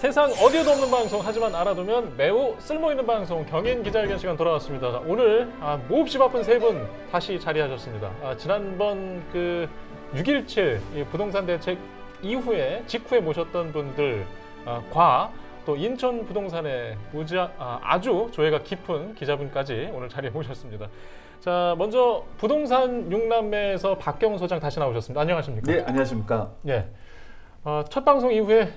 세상 어디에도 없는 방송 하지만 알아두면 매우 쓸모있는 방송 경인 기자회견 시간 돌아왔습니다. 자, 오늘 몹시 바쁜 세 분 다시 자리하셨습니다. 지난번 그 6.17 부동산 대책 이후에 직후에 모셨던 분들과 또 인천 부동산의 아주 조예가 깊은 기자분까지 오늘 자리에 모셨습니다. 자, 먼저 부동산 6남매에서 박경호 소장 다시 나오셨습니다. 안녕하십니까? 네, 안녕하십니까? 예. 첫 방송 이후에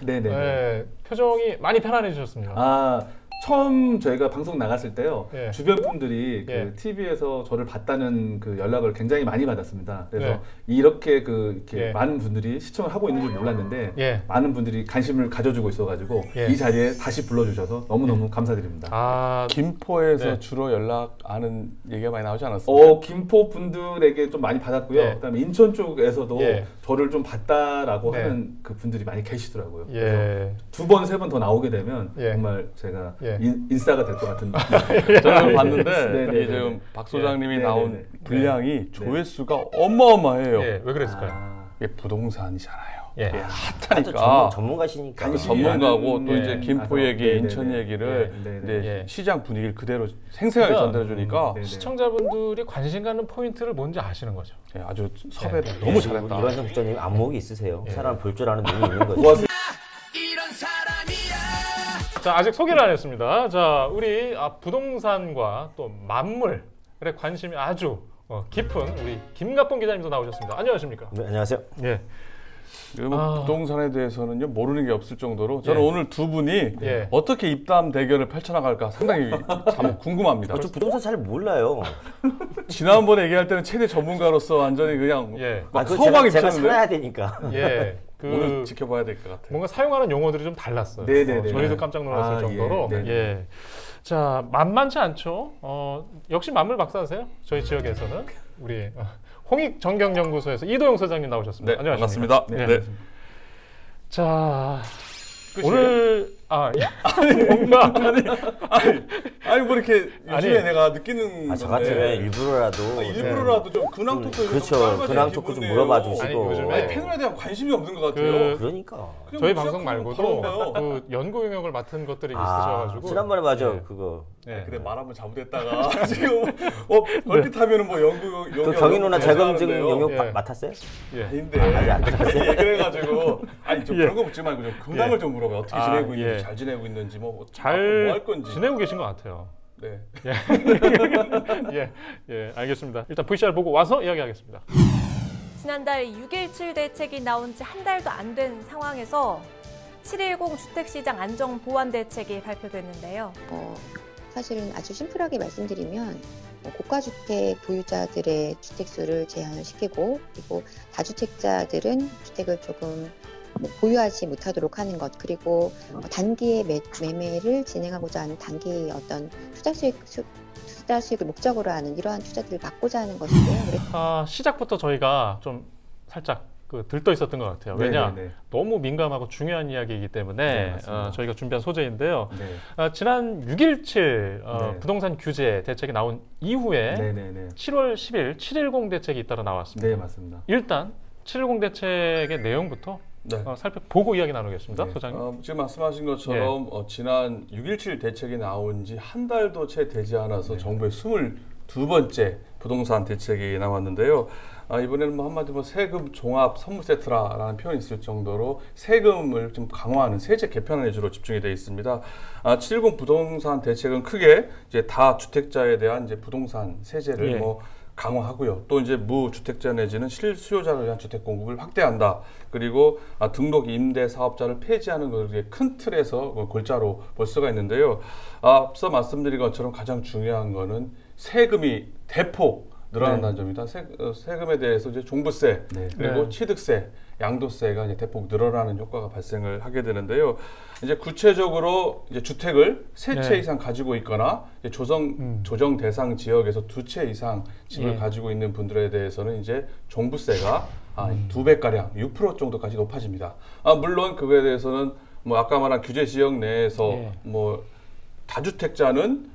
표정이 많이 편안해지셨습니다. 처음 저희가 방송 나갔을 때요, 예. 주변 분들이 예. 그 TV에서 저를 봤다는 그 연락을 굉장히 많이 받았습니다. 그래서 예. 이렇게 예. 많은 분들이 시청을 하고 있는 줄 몰랐는데 예. 많은 분들이 관심을 가져주고 있어가지고 예. 이 자리에 다시 불러주셔서 너무너무 감사드립니다. 김포에서 네. 주로 연락하는 얘기가 많이 나오지 않았습니까? 김포 분들에게 좀 많이 받았고요. 예. 그다음에 인천 쪽에서도 예. 저를 좀 봤다라고 네. 하는 그 분들이 많이 계시더라고요. 예. 그래서 두 번, 세 번 더 나오게 되면 예. 정말 제가 예. 인싸가 될 것 같은. 저는 봤는데 네네네. 지금 박 소장님이 네. 나온 네네네. 분량이 조회수가 어마어마해요. 예, 왜 그랬을까요? 이게 부동산이잖아요. 예. 핫하니까. 전문가시니까. 전문가고 또 네. 이제 김포 얘기, 네네네. 인천 얘기를 네네. 이제 시장 분위기를 그대로 생생하게 그러니까, 전달해 주니까 네네. 시청자분들이 관심 갖는 포인트를 뭔지 아시는 거죠. 아주 섭외를 너무 잘했다. 이완정 국장님 안목이 있으세요. 예. 사람 볼 줄 아는 눈이 있는 거죠. 고맙습니다. 자, 아직 소개를 안 했습니다. 자, 우리 부동산과 또 만물에 관심이 아주 깊은 우리 김갑봉 기자님도 나오셨습니다. 안녕하십니까? 네, 안녕하세요. 예. 부동산에 대해서는요 모르는 게 없을 정도로 저는 예. 오늘 두 분이 예. 어떻게 입담 대결을 펼쳐나갈까 상당히 참 궁금합니다. 저 부동산 잘 몰라요. 지난번에 얘기할 때는 최대 전문가로서 완전히 그냥 예. 막 그거 서방이 제가 미쳤는데 살아야 되니까. 예. 오늘 지켜봐야 될 것 같아요. 뭔가 사용하는 용어들이 좀 달랐어요. 네네네. 저희도 깜짝 놀랐을 정도로. 예. 네네. 예. 자, 만만치 않죠. 역시 만물 박사세요? 저희 지역에서는 우리 홍익정경연구소에서 이도영 소장님 나오셨습니다. 네, 안녕하십니까? 반갑습니다. 네. 네. 자, 끝이에요? 오늘 뭔가 아니 뭐 이렇게 요즘에 아니. 내가 느끼는 저 건데 같으면 일부러라도 일부러라도 좀 근황 토크 그렇죠. 근황 토크 좀 물어봐 주시고. 아니, 요즘에 아니 패널에 대한 관심이 없는 것 같아요. 그러니까. 그냥 저희 뭐 방송 시작하고 말고도 바로 그 연구 영역을 맡은 것들이 있으셔가지고 지난번에 맞아 예. 그거. 예. 그래 말 한번 잘못했다가 지금 얼핏하면 뭐 연구 그 경희 누나 재검증 영역 예. 맡았어요? 예. 아닌데 아직 안 들어갔어요? 예, 그래가지고 아니 좀 예. 그런 거 묻지 말고 좀 근황을 예. 좀 물어봐요. 어떻게 아, 지내고 있는지 예. 잘 지내고 있는지 뭐 잘 뭐 할 건지. 지내고 계신 것 같아요. 네. 예, 알겠습니다. 일단 VCR 보고 와서 이야기하겠습니다. 지난달 6.17 대책이 나온 지 한 달도 안 된 상황에서 7.10 주택시장 안정 보완 대책이 발표됐는데요. 사실은 아주 심플하게 말씀드리면 고가주택 보유자들의 주택수를 제한을 시키고 그리고 다주택자들은 주택을 조금 보유하지 못하도록 하는 것 그리고 단기의 매매를 진행하고자 하는 단기 어떤 투자 수익을 목적으로 하는 이러한 투자들을 막고자 하는 것인데요. 시작부터 저희가 좀 살짝 들떠 있었던 것 같아요. 왜냐? 네네네. 너무 민감하고 중요한 이야기이기 때문에 맞습니다. 저희가 준비한 소재인데요. 네. 지난 6.17 네. 부동산 규제 대책이 나온 이후에 네네네. 7월 10일 7.10 대책이 잇따라 나왔습니다. 네, 맞습니다. 일단 7.10 대책의 내용부터 네. 살펴보고 이야기 나누겠습니다. 네. 소장님. 지금 말씀하신 것처럼 지난 6.17 대책이 나온 지 한 달도 채 되지 않아서 정부의 22번째 부동산 대책이 나왔는데요. 이번에는 뭐 한마디로 세금 종합 선물 세트라는 표현이 있을 정도로 세금을 좀 강화하는 세제 개편안에 주로 집중이 되어 있습니다. 7.10 부동산 대책은 크게 이제 다주택자에 대한 이제 부동산 세제를 예. 강화하고요. 또 이제 무주택자 내지는 실수요자를 위한 주택 공급을 확대한다. 그리고 등록 임대 사업자를 폐지하는 것을 큰 틀에서 골자로 볼 수가 있는데요. 앞서 말씀드린 것처럼 가장 중요한 거는 세금이 대폭 늘어난다는 점입니다. 세금에 대해서 이제 종부세 네. 그리고 네. 취득세, 양도세가 이제 대폭 늘어나는 효과가 발생을 하게 되는데요. 이제 구체적으로 이제 주택을 세 채 네. 이상 가지고 있거나 이제 조정 대상 지역에서 두 채 이상 집을 예. 가지고 있는 분들에 대해서는 이제 종부세가 2배 가량 6% 정도까지 높아집니다. 물론 그거에 대해서는 뭐 아까 말한 규제 지역 내에서 예. 뭐 다주택자는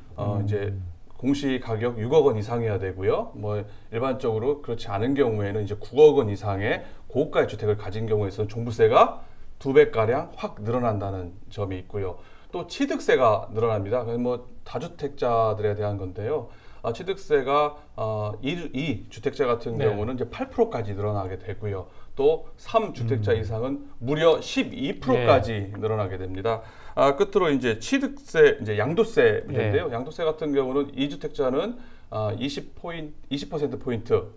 이제 공시 가격 6억 원 이상이어야 되고요. 뭐 일반적으로 그렇지 않은 경우에는 이제 9억 원 이상의 고가의 주택을 가진 경우에서는 종부세가 2배가량 확 늘어난다는 점이 있고요. 또 취득세가 늘어납니다. 뭐 다주택자들에 대한 건데요. 취득세가 2주택자 같은 네. 경우는 이제 8%까지 늘어나게 되고요. 또 3주택자 이상은 무려 12%까지 늘어나게 됩니다. 끝으로 이제 취득세, 이제 양도세 문제인데요. 양도세 같은 경우는 2주택자는 20%포인트,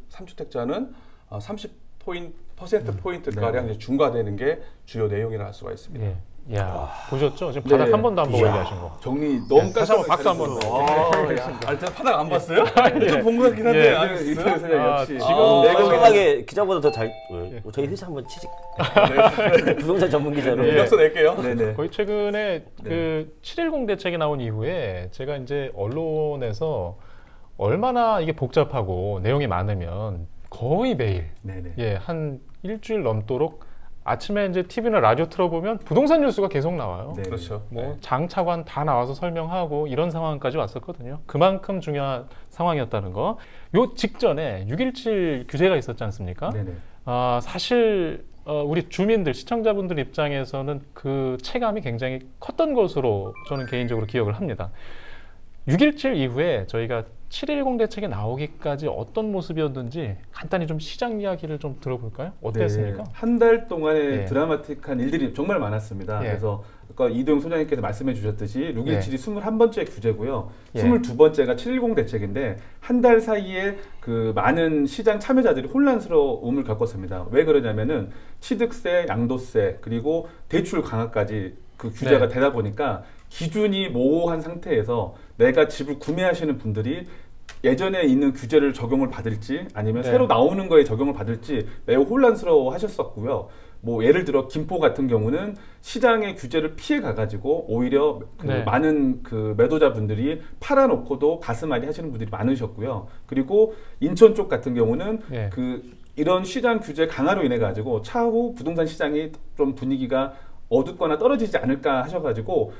3주택자는 30%포인트 가량 이제 중과되는 게 주요 내용이라 할 수가 있습니다. 예. 야, 보셨죠? 지금 바닥 한 번도 안 보고 얘기하신 거. 정리 너무 다시 한번 박수 한 번. 제가 바닥 안 봤어요? 좀 본 것 같긴 한데. 이태우 소장 역시 지금 깔끔하게 기자보다 더 잘. 저희 회사 한번 취직. 부동산 전문 기자로. 이력서 낼게요. 네네. 거의 최근에 그 710 대책이 나온 이후에 제가 이제 언론에서 얼마나 이게 복잡하고 내용이 많으면 거의 매일 네네. 한 일주일 넘도록 아침에 이제 TV나 라디오 틀어보면 부동산 뉴스가 계속 나와요. 네. 그렇죠. 뭐 장 차관 다 나와서 설명하고 이런 상황까지 왔었거든요. 그만큼 중요한 상황이었다는 거. 요 직전에 6.17 규제가 있었지 않습니까? 네네. 사실 우리 주민들, 시청자분들 입장에서는 그 체감이 굉장히 컸던 것으로 저는 개인적으로 기억을 합니다. 6.17 이후에 저희가 7.10 대책이 나오기까지 어떤 모습이었는지 간단히 좀 시장 이야기를 좀 들어볼까요? 어땠습니까? 네, 한 달 동안의 네. 드라마틱한 일들이 정말 많았습니다. 네. 그래서 아까 이도영 소장님께서 말씀해 주셨듯이 6.17이 21번째 규제고요. 예. 22번째가 7.10 대책인데 한 달 사이에 그 많은 시장 참여자들이 혼란스러움을 겪었습니다. 왜 그러냐면은 취득세, 양도세, 그리고 대출 강화까지 그 규제가 네. 되다 보니까 기준이 모호한 상태에서 내가 집을 구매하시는 분들이 예전에 있는 규제를 적용을 받을지 아니면 네. 새로 나오는 거에 적용을 받을지 매우 혼란스러워 하셨었고요. 뭐 예를 들어 김포 같은 경우는 시장의 규제를 피해 가가지고 오히려 그 네. 많은 그 매도자분들이 팔아놓고도 가슴앓이 하시는 분들이 많으셨고요. 그리고 인천 쪽 같은 경우는 네. 그 이런 시장 규제 강화로 인해 가지고 차후 부동산 시장이 좀 분위기가 어둡거나 떨어지지 않을까 하셔가지고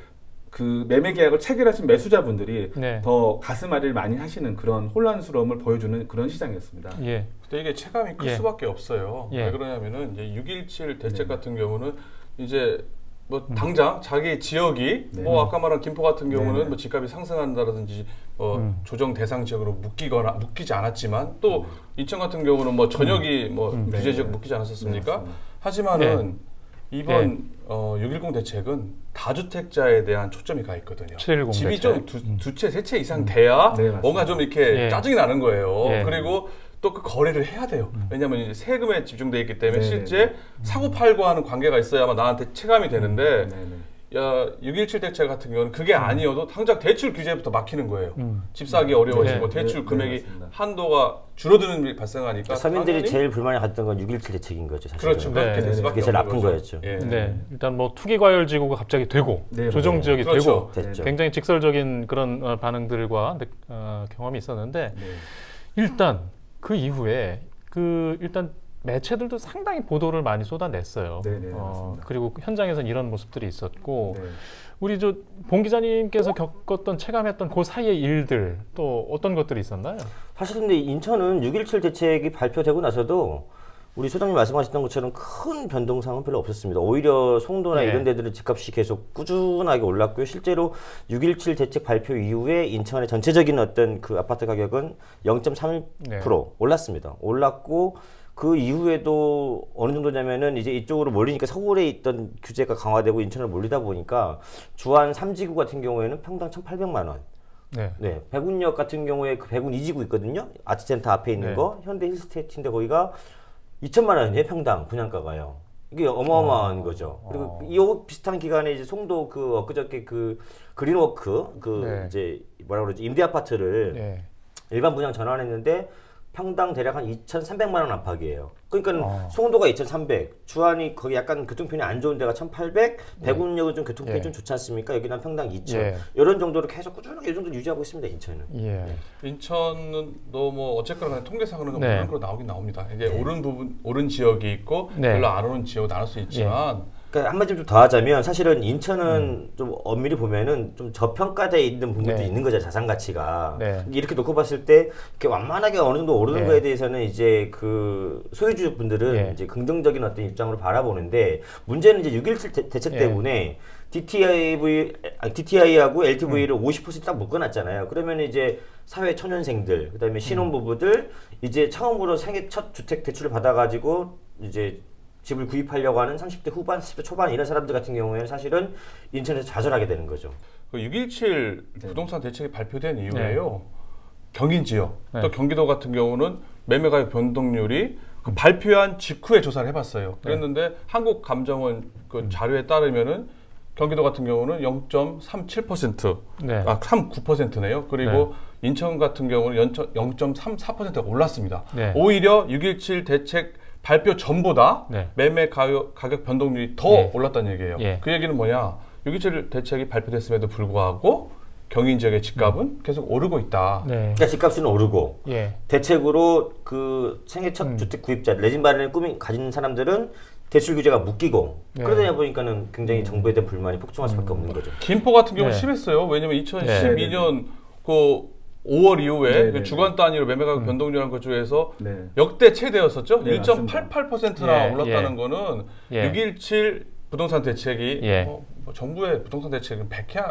그 매매 계약을 체결하신 매수자분들이 네. 더 가슴앓이를 많이 하시는 그런 혼란스러움을 보여주는 그런 시장이었습니다. 예. 근데 이게 체감이 클 예. 수밖에 없어요. 예. 왜 그러냐면은 이제 6.17 대책 네. 같은 경우는 이제 뭐 당장 자기 지역이 네. 뭐 아까 말한 김포 같은 경우는 네. 뭐 집값이 상승한다든지 조정 대상 지역으로 묶이지 않았지만 또 인천 같은 경우는 뭐 전역이 뭐 규제 지역 묶이지 않았었습니까? 네, 하지만은 이번 6.10 대책은 다주택자에 대한 초점이 가 있거든요. 710 집이 대책. 좀 두 채, 세 채 이상 돼야 네, 맞습니다. 뭔가 좀 이렇게 예. 짜증이 나는 거예요. 예. 그리고 또 그 거래를 해야 돼요. 왜냐하면 이제 세금에 집중돼 있기 때문에 네, 실제 사고 팔고 하는 관계가 있어야만 나한테 체감이 되는데 네네. 6.17 대책 같은 경우는 그게 아니어도 당장 대출 규제부터 막히는 거예요. 집 사기 네. 어려워지고 대출 네, 금액이 맞습니다. 한도가 줄어드는 일이 발생하니까 서민들이 당연히 제일 불만이 갔던 건 6.17 대책인 거죠, 사실. 그렇죠. 그렇게 네. 될 수밖에 그게 제일 없는 아픈 거죠. 거였죠. 예. 네. 일단 뭐 투기과열지구가 갑자기 되고 네, 조정 맞아요. 지역이 그렇죠. 되고 됐죠. 굉장히 직설적인 그런 반응들과 경험이 있었는데 네. 일단 그 이후에 일단 매체들도 상당히 보도를 많이 쏟아냈어요. 네네, 맞습니다. 그리고 현장에서는 이런 모습들이 있었고 네. 우리 봉 기자님께서 겪었던 체감했던 그 사이의 일들 또 어떤 것들이 있었나요? 사실 근데 인천은 6.17 대책이 발표되고 나서도 우리 소장님 말씀하셨던 것처럼 큰 변동사항은 별로 없었습니다. 오히려 송도나 네. 이런 데들은 집값이 계속 꾸준하게 올랐고요. 실제로 6.17 대책 발표 이후에 인천의 전체적인 어떤 그 아파트 가격은 0.31% 네. 올랐습니다. 올랐고 그 이후에도 어느 정도냐면은 이제 이쪽으로 몰리니까 서울에 있던 규제가 강화되고 인천으로 몰리다 보니까 주안 3지구 같은 경우에는 평당 1,800만 원. 네. 네, 백운역 같은 경우에 그 백운 2지구 있거든요. 아트센터 앞에 있는 네. 거 현대 힐스테이트인데 거기가 2천만 원이에요, 평당 분양가가요. 이게 어마어마한 거죠. 그리고 이 비슷한 기간에 이제 송도 그 엊그저께 그 그린워크 네. 이제 뭐라 그러지 임대 아파트를 네. 일반 분양 전환했는데 평당 대략 한 2,300만 원 안팎이에요. 그러니까 송도가 2,300, 주안이 거기 약간 교통편이 안 좋은 데가 1,800, 백운역은 좀 교통편이 예. 좀 좋지 않습니까? 여기는 한 평당 2,000. 예. 이런 정도로 계속 꾸준하게 이 정도 유지하고 있습니다, 인천은. 예. 인천은 뭐 어쨌거나 통계상으로는 네. 물론 나오긴 나옵니다. 이제 오른 지역이 있고 네. 별로 안 오른 지역을 나눌 수 있지만 그러니까 한마디로 좀 더 하자면 사실은 인천은 좀 엄밀히 보면은 좀 저평가되어 있는 부분도 네. 있는 거죠. 자산 가치가. 네. 이렇게 놓고 봤을 때 이렇게 완만하게 어느 정도 오르는 네. 거에 대해서는 이제 그 소유주 분들은 네. 이제 긍정적인 어떤 입장으로 바라보는데 문제는 이제 6.17 대책 네. 때문에 DTI하고 LTV를 50% 딱 묶어놨잖아요. 그러면 이제 사회 초년생들, 그다음에 신혼부부들 이제 처음으로 생애 첫 주택 대출을 받아가지고 이제 집을 구입하려고 하는 30대 후반, 40대 초반 이런 사람들 같은 경우에는 사실은 인천에서 좌절하게 되는 거죠. 그 6.17 네. 부동산 대책이 발표된 이후에요. 경인 지역, 네. 또 경기도 같은 경우는 매매가격 변동률이 그 발표한 직후에 조사를 해봤어요. 그랬는데 한국감정원 그 자료에 따르면은 경기도 같은 경우는 0.37%, 네. 39%네요. 그리고 인천 같은 경우는 0.34%가 올랐습니다. 네. 오히려 6.17 대책 발표 전보다 네. 매매 가격 변동률이 더 예. 올랐다는 얘기예요. 예. 그 얘기는 뭐냐? 6.17 대책이 발표됐음에도 불구하고 경인 지역의 집값은 계속 오르고 있다. 네. 그러니까 집값은 오르고 예. 대책으로 그 생애 첫 주택 구입자, 내집 마련의 꿈이 가진 사람들은 대출 규제가 묶이고 네. 그러다 보니까는 굉장히 정부에 대한 불만이 폭증할 수밖에 없는 거죠. 김포 같은 경우는 네. 심했어요. 왜냐면 2012년 그 5월 이후에 네, 그 네, 주간 단위로 매매가격 변동률한 것 중에서 네. 역대 최대였었죠. 네, 1.88%나 예, 올랐다는 예. 거는 예. 6.17 부동산 대책이 예. 뭐 정부의 부동산 대책은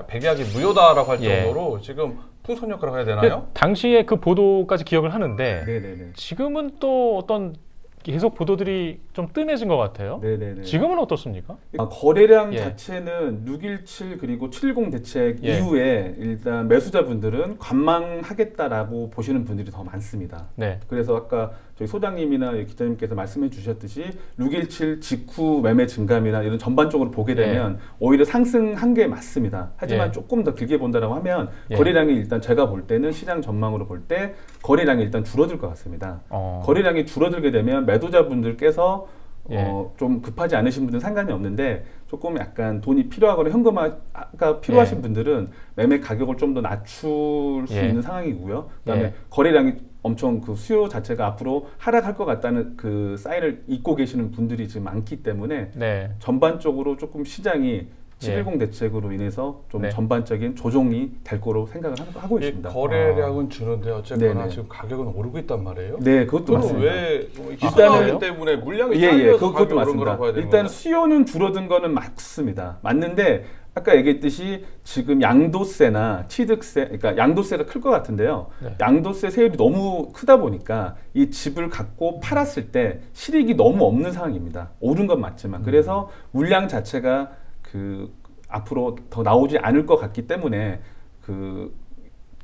백약이 무효다라고 할 예. 정도로 지금 풍선효과라고 해야 되나요? 당시에 그 보도까지 기억을 하는데 네네네. 지금은 또 어떤 계속 보도들이 좀 뜸해진 것 같아요. 네네네. 지금은 어떻습니까? 거래량 예. 자체는 6.17 그리고 70 대책 예. 이후에 일단 매수자분들은 관망하겠다라고 보시는 분들이 더 많습니다. 네. 그래서 아까 저희 소장님이나 기자님께서 말씀해 주셨듯이 6.17 직후 매매 증감이나 이런 전반적으로 보게 되면 오히려 상승한 게 맞습니다. 하지만 예. 조금 더 길게 본다라고 하면 예. 거래량이 일단 제가 볼 때는 시장 전망으로 볼 때 거래량이 일단 줄어들 것 같습니다. 거래량이 줄어들게 되면 매도자분들께서 예. 좀 급하지 않으신 분들은 상관이 없는데 조금 약간 돈이 필요하거나 현금화가 필요하신 예. 분들은 매매 가격을 좀 더 낮출 수 예. 있는 상황이고요. 그다음에 예. 거래량이 엄청 그 수요 자체가 앞으로 하락할 것 같다는 그 사인을 잊고 계시는 분들이 지금 많기 때문에 네. 전반적으로 조금 시장이 710 대책으로 인해서 좀 네. 전반적인 조정이 될 거로 생각을 하고 이 있습니다. 거래량은 주는데 어쨌거나 네네. 지금 가격은 오르고 있단 말이에요. 네, 그것도 그건 맞습니다. 왜 일단은- 일단은 때문에 물량이 딸려서 가격이 그것도 오른 맞습니다. 거라고 봐야 되는 일단 거예요? 수요는 줄어든 거는 맞습니다. 맞는데 아까 얘기했듯이 지금 양도세나 취득세, 그러니까 양도세가 클 것 같은데요. 네. 양도세 세율이 너무 크다 보니까 이 집을 갖고 팔았을 때 실익이 너무 없는 상황입니다. 오른 건 맞지만 그래서 물량 자체가 그 앞으로 더 나오지 않을 것 같기 때문에 그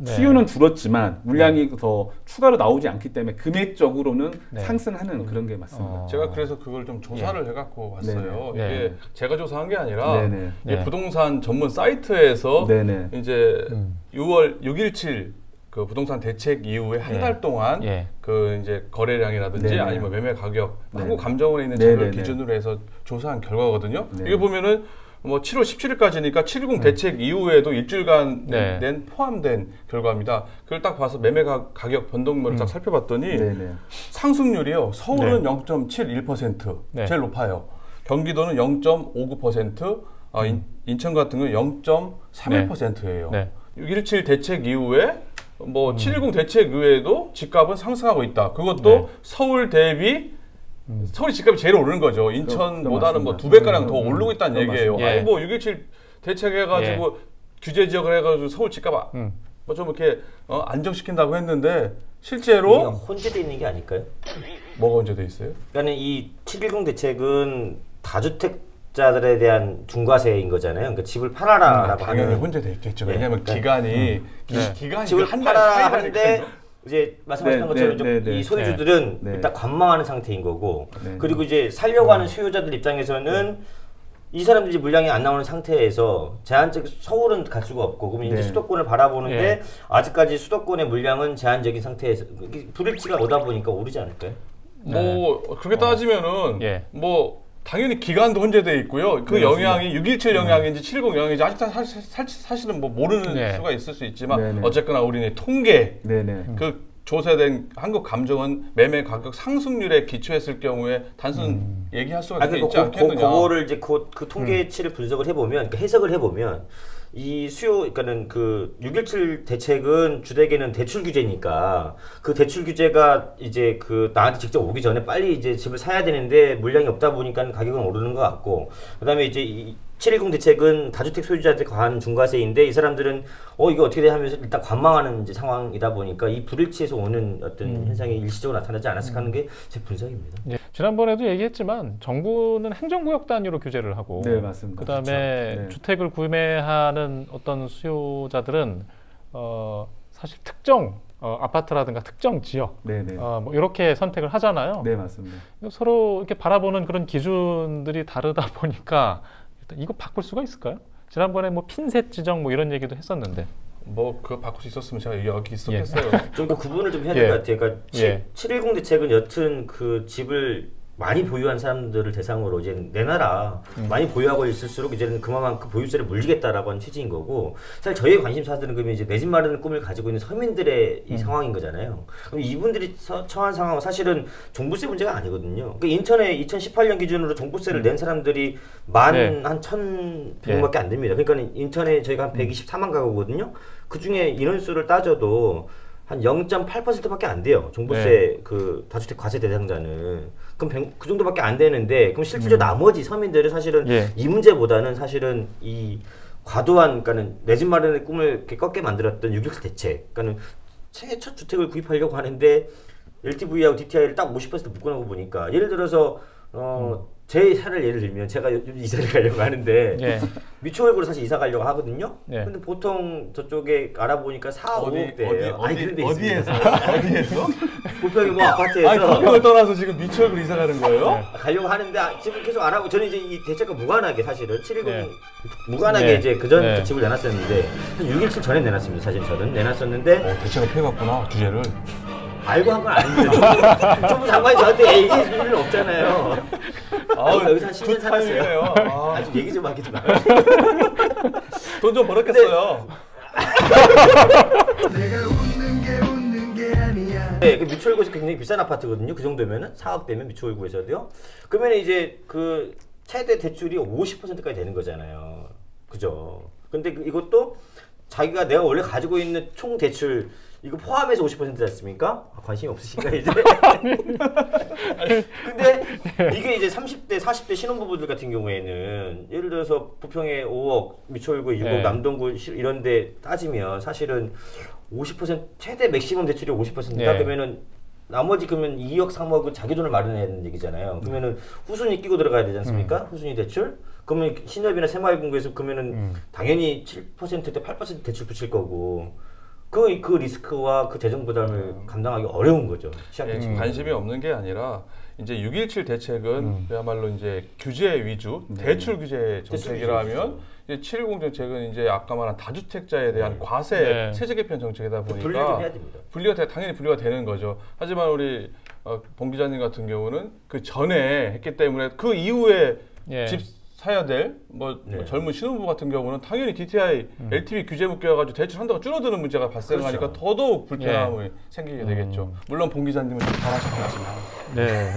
네. 수요는 줄었지만 물량이 더 추가로 나오지 않기 때문에 금액적으로는 네. 상승하는 그런 게 맞습니다. 제가 그래서 그걸 좀 조사를 해갖고 왔어요. 네네. 이게 제가 조사한 게 아니라 네네. 이게 네. 부동산 전문 사이트에서 네네. 이제 6.17 그 부동산 대책 이후에 한 예. 달 동안 예. 그 이제 거래량이라든지 네네. 아니면 매매 가격 네. 한국 감정원에 있는 자료를 네네네. 기준으로 해서 조사한 결과거든요. 네. 이게 보면은 뭐 7월 17일까지니까 710 대책 이후에도 일주일간 네. 낸 포함된 결과입니다. 그걸 딱 봐서 매매 가격 변동률을 딱 살펴봤더니 네네. 상승률이요. 서울은 0.71% 네. 제일 높아요. 경기도는 0.59%, 인천 같은 경우는 0.31%예요. 네. 6.17 대책 이후에 뭐 710 대책 이후에도 집값은 상승하고 있다. 그것도 네. 서울 대비 서울 집값이 제일 오르는 거죠. 인천보다는 뭐 2배가량 더 오르고 있다는 그건 얘기예요. 맞습니다. 아니 뭐 6.17 대책해가지고 규제 지역을 해가지고 서울 집값 뭐 좀 이렇게 안정시킨다고 했는데 실제로 이게 혼재되어 있는 게 아닐까요? 뭐가 언제 돼 있어요? 그러니까 이 710 대책은 다주택자들에 대한 중과세인 거잖아요. 그러니까 집을 팔아라라고 당연히 하는 혼재돼 있겠죠. 네. 왜냐하면 네. 기간이 네. 기간이 집을 한달 팔아라 하는데 이제 말씀하신 네, 것처럼 네, 좀 네, 네. 이 소유주들은 네. 일단 관망하는 상태인 거고 네. 그리고 이제 살려고 하는 수요자들 입장에서는 이 사람들이 물량이 안 나오는 상태에서 제한적 서울은 갈 수가 없고 그러면 이제 네. 수도권을 바라보는데 예. 아직까지 수도권의 물량은 제한적인 상태에서 불일치가 오다 보니까 오르지 않을까요? 뭐 그렇게 따지면은 예. 뭐 당연히 기간도 혼재돼 있고요. 그 네, 영향이 6.17 영향인지 70 영향인지 아직 사실은 뭐 모르는 네. 수가 있을 수 있지만 네, 네. 어쨌거나 우리는 통계 네네. 그 조세된 한국 감정은 매매 가격 상승률에 기초했을 경우에 단순 얘기할 수가 있지 않겠느냐. 그거를 이제 그 통계치를 분석을 해보면, 그러니까 해석을 해보면 이 수요, 그러니까는 그 6.17 대책은 주택에는 대출 규제니까 그 대출 규제가 이제 그 나한테 직접 오기 전에 빨리 이제 집을 사야 되는데 물량이 없다 보니까 가격은 오르는 것 같고, 그다음에 이제 이 710 대책은 다주택 소유자한테 과한 중과세인데 이 사람들은 이거 어떻게 돼 하면서 일단 관망하는 이제 상황이다 보니까 이 불일치에서 오는 어떤 현상이 일시적으로 나타나지 않았을까 하는 게 제 분석입니다. 예. 지난번에도 얘기했지만 정부는 행정구역 단위로 규제를 하고, 네, 맞습니다. 그다음에 그렇죠. 네. 주택을 구매하는 어떤 수요자들은 사실 특정 아파트라든가 특정 지역 네네. 뭐 이렇게 선택을 하잖아요. 네, 맞습니다. 서로 이렇게 바라보는 그런 기준들이 다르다 보니까 일단 이거 바꿀 수가 있을까요? 지난번에 뭐 핀셋 지정 뭐 이런 얘기도 했었는데. 뭐 그거 바꿀 수 있었으면 제가 여기 있었겠어요. 좀 더 구분을 좀 해야 될 것 같아요. 그러니까 710 대책은 여튼 그 집을 많이 보유한 사람들을 대상으로 이제 내놔라. 많이 보유하고 있을수록 이제는 그만큼 보유세를 물리겠다라고 하는 취지인 거고, 사실 저희의 관심사들은 그러면 이제 내 집 마련의 꿈을 가지고 있는 서민들의 이 상황인 거잖아요. 그럼 이분들이 처한 상황은 사실은 종부세 문제가 아니거든요. 그러니까 인천에 2018년 기준으로 종부세를 낸 사람들이 한 1,100명밖에 안 됩니다. 그러니까 인천에 저희가 한 124만 가구거든요. 그 중에 인원수를 따져도 한 0.8%밖에 안 돼요. 종부세 그 다주택 과세 대상자는. 그럼 그 정도밖에 안 되는데, 그럼 실질적으로 나머지 서민들은 사실은 이 문제보다는 사실은 이 과도한, 그러니까는 내 집 마련의 꿈을 이렇게 꺾게 만들었던 6.17 대책. 그러니까는 생애 첫 주택을 구입하려고 하는데 LTV하고 DTI를 딱 50% 묶어놓고 보니까, 예를 들어서 제 사를 예를 들면 제가 요즘 이사를 가려고 하는데 미추홀구로 사실 이사 가려고 하거든요. 근데 보통 저쪽에 알아보니까 4, 5억대예요. 어디에서? 어디에서? 부평이 뭐 아파트에서. 아니, 그걸 떠나서 지금 미추홀구로 이사 가는 거예요? 가려고 하는데 지금 계속 알아보고, 저는 이제 이 대책과 무관하게 사실은 710 무관하게 이제 그전 대책을 내놨었는데 한 6.17 전에 내놨습니다. 사실 저는 내놨었는데 대책을 펴갔구나, 주제를. 알고 한 건 아닌데 정부 장관이 저한테 얘기해 줄 일은 없잖아요. 여기서 한 10년 살았어요. 아직 얘기 좀 하기 좀 나요. 돈 좀 벌었겠어요. 네, 그 미추홀구에서 굉장히 비싼 아파트거든요. 그 정도면은 4억대면 미추홀구에서도요. 그러면 이제 그 최대 대출이 50%까지 되는 거잖아요. 그죠? 근데 이것도 자기가 내가 원래 가지고 있는 총 대출 이거 포함해서 50%지 않습니까? 관심이 없으신가 이제? 근데 이게 이제 30대, 40대 신혼부부들 같은 경우에는 예를 들어서 부평에 5억, 미추홀구에 6억, 남동구 이런 데 따지면 사실은 50% 최대 맥시멈 대출이 50%다 그러면은 나머지 그러면 2억, 3억은 자기 돈을 마련해야 되는 얘기잖아요. 그러면은 후순위 끼고 들어가야 되지 않습니까? 후순위 대출? 그러면 신협이나 새마을금고에서 그러면은 당연히 7%대 8% 대출 붙일 거고, 그 리스크와 그 재정 부담을 감당하기 어려운 거죠. 관심이 없는 게 아니라 이제 6.17 대책은 그야말로 이제 규제 위주, 대출 규제 정책이라면 이제 710 정책은 이제 아까 말한 다주택자에 대한 과세 세제 개편 정책이다 보니까 분리를 좀 해야 됩니다. 당연히 분리가 되는 거죠. 하지만 우리 봉 기자님 같은 경우는 그 전에 했기 때문에 그 이후에 집 사야 될 젊은 신혼부부 같은 경우는 당연히 DTI, LTV 규제 묶여가지고 대출한다고 줄어드는 문제가 발생하니까 더더욱 불편함이 생기게 되겠죠. 물론 봉 기자님은 좀 잘하셨겠지만. 네.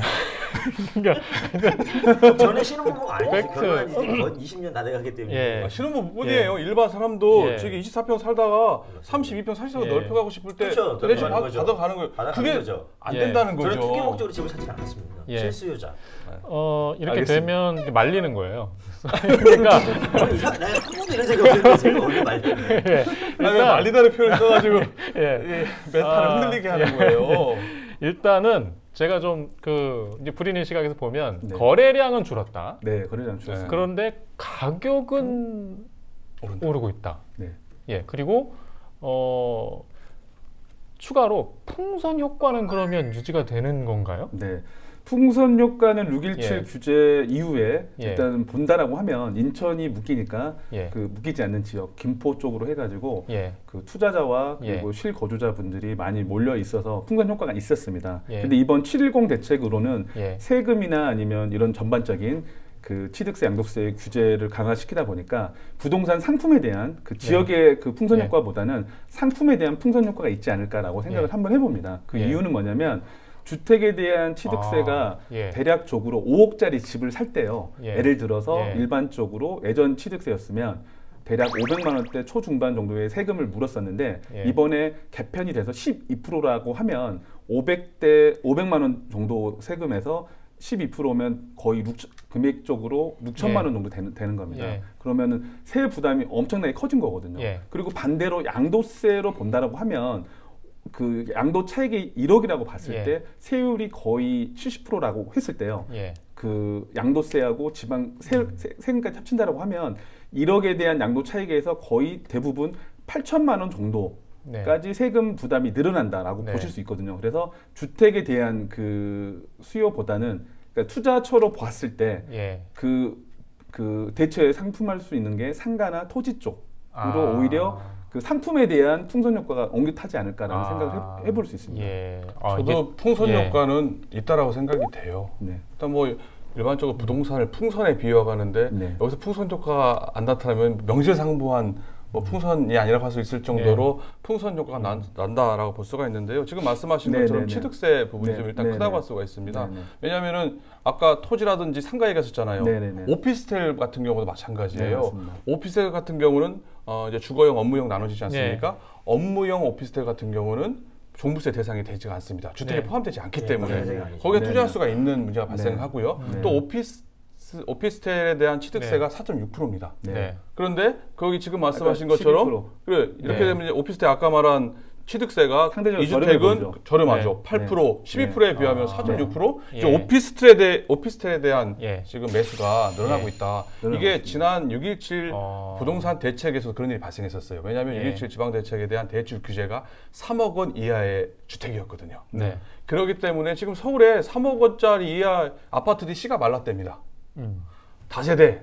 저는 신혼부부가 아니에요. 결혼한 지 거의 20년 다 돼가기 때문에. 신혼부부뿐이에요. 일반 사람도 저기 24평 살다가 32평, 34평 넓혀가고 싶을 때 대출 받아가는 거예요. 그게 안 된다는 거죠. 저는 투기 목적으로 집을 사지 않았습니다. 실수요자. 이렇게 되면 말리는 거예요. 그러니까 내가 한 번도 이런 적이 없는데 제가 원래 말리네. 말리다는 표현을 써가지고 메타를 흔들리게 하는 거예요. 일단은 제가 좀 이제 불인의 시각에서 보면 거래량은 줄었다. 네, 거래량 줄었어요. 그런데 가격은 오르고 있다. 그리고 추가로 풍선 효과는 그러면 유지가 되는 건가요? 네. 풍선 효과는 6.17 규제 이후에 일단 본다라고 하면 인천이 묶이니까 그 묶이지 않는 지역 김포 쪽으로 해가지고 그 투자자와 그리고 실거주자분들이 많이 몰려 있어서 풍선 효과가 있었습니다. 근데 이번 710 대책으로는 세금이나 아니면 이런 전반적인 그 취득세, 양도세 규제를 강화시키다 보니까 부동산 상품에 대한 그 지역의 그 풍선 효과보다는 상품에 대한 풍선 효과가 있지 않을까라고 생각을 한번 해봅니다. 그 이유는 뭐냐면 주택에 대한 취득세가 대략적으로 5억짜리 집을 살 때요. 예를 들어서 일반적으로 예전 취득세였으면 대략 500만 원대 초중반 정도의 세금을 물었었는데 이번에 개편이 돼서 12%라고 하면 500만 원 정도 세금에서 12%면 거의 금액적으로 6천만 원 정도 되는 겁니다. 그러면은 세금 부담이 엄청나게 커진 거거든요. 그리고 반대로 양도세로 본다라고 하면 그 양도 차익이 1억이라고 봤을 때 세율이 거의 70%라고 했을 때요. 그 양도세하고 지방 세금까지 합친다라고 하면 1억에 대한 양도 차익에서 거의 대부분 8천만 원 정도까지 세금 부담이 늘어난다라고 보실 수 있거든요. 그래서 주택에 대한 그 수요보다는 그러니까 투자처로 봤을 때 그 대체 상품할 수 있는 게 상가나 토지 쪽으로 오히려 그 상품에 대한 풍선 효과가 옹긋하지 않을까라는 생각을 해볼 수 있습니다. 저도 풍선 효과는 있다라고 생각이 돼요. 일단 뭐 일반적으로 부동산을 풍선에 비유하는데 여기서 풍선 효과가 안 나타나면 명실상부한 뭐 풍선이 아니라고 할 수 있을 정도로 풍선 효과가 난다라고 볼 수가 있는데요. 지금 말씀하신 것처럼 취득세 부분이 좀 일단 크다고 할 수가 있습니다. 왜냐하면은 아까 토지라든지 상가 얘기하셨잖아요. 오피스텔 같은 경우도 마찬가지예요. 오피스텔 같은 경우는 이제 주거용, 업무용 나눠지지 않습니까? 업무용 오피스텔 같은 경우는 종부세 대상이 되지가 않습니다. 주택에 포함되지 않기 때문에 거기에 투자할 수가 있는 문제가 발생하고요. 또 오피스텔에 대한 취득세가 4.6%입니다. 그런데 거기 지금 말씀하신 것처럼 이렇게 되면 이제 오피스텔 아까 말한 취득세가 이 주택은 저렴하죠. 8%, 12%에 비하면 4.6%. 이제 오피스텔에 대한 지금 매수가 늘어나고 있다. 이게 지난 6.17 부동산 대책에서 그런 일이 발생했었어요. 왜냐하면 6.17 지방 대책에 대한 대출 규제가 3억 원 이하의 주택이었거든요. 그렇기 때문에 지금 서울에 3억 원짜리 이하 아파트들이 씨가 말랐답니다. 다세대,